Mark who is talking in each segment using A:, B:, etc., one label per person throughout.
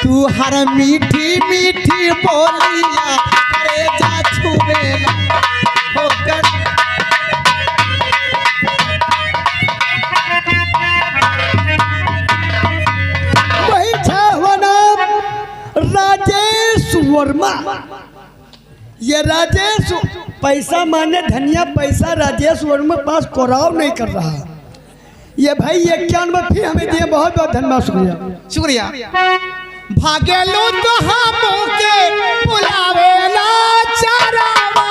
A: तू हर मीठी मीठी बोलिया करे जा छुवेला होकर
B: वही छावा नाम राजेश वर्मा। ये राजेश पैसा माने धनिया पैसा राजेश वर्मा पास कोराव नहीं कर रहा। ये भाई 91 फिर हमें दिए, बहुत बहुत धन्यवाद, शुक्रिया
A: शुक्रिया। भागेलू तो हम के बुलावेला चारावा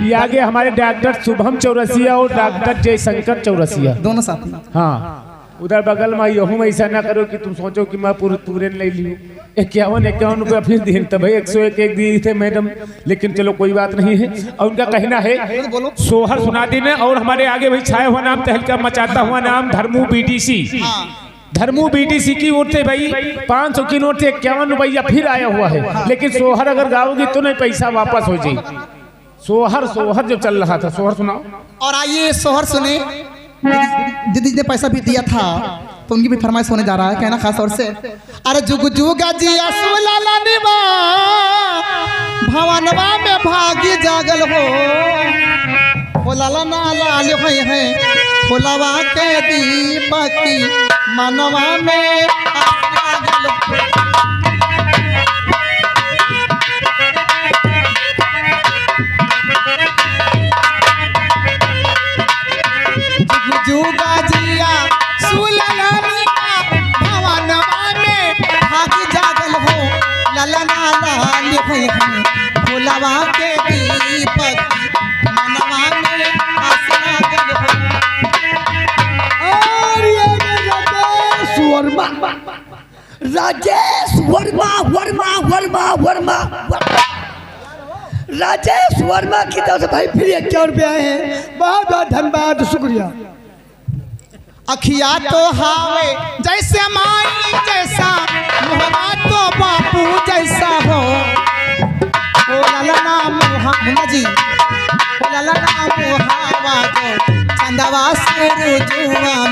C: ये आगे हमारे डॉक्टर शुभम चौरसिया और डॉक्टर जयशंकर चौरसिया
A: दोनों साथ में।
C: हाँ उधर बगल में यहूँ में ऐसा ना करो कि तुम सोचो कि मैं पूरे नहीं लियो। 51 रुपया फिर दिए तब भाई 101 एक दिए थे मैडम, लेकिन चलो कोई बात नहीं है। और उनका कहना है सोहर सुना देना। और हमारे आगे भाई छाया हुआ नाम तहलका मचाता हुआ नाम धर्मू बीटीसी। धर्मू बीटीसी की ओर से भाई 500 की नोट से 51 रुपया फिर आया हुआ है। लेकिन सोहर अगर गाओगी तो नहीं पैसा वापस हो जाएगी। सोहर जब चल रहा था, सोहर सुनाओ।
A: और आइए सोहर सुने। दीदी ने पैसा भी दिया था तो उनकी भी फरमाइश होने जा रहा है, कहना खास तौर से। अरे जुग जुगा जिया सुलाला निवा भवनवा में भागी जागल हो लाला ना लाल होय है फुलवा के दीपकी मनवा में जागल हो। जुगा जिया सुललनिया भवनवा में भाग जागल हो ललना लाल होय है फुलवा के दीपक मनवा में आसनागल हो।
B: और ये राजेश वर्मा राजेश वर्मा की तरफ से भाई फिर 51 रुपये आए हैं, बहुत बहुत धन्यवाद, शुक्रिया।
A: अखिया तो हावे जैसे माई जैसा मुहवा तो बापू जैसा हो ललना मुहम्मद जी ललना मुहावा जो चंदवा से रुजुआ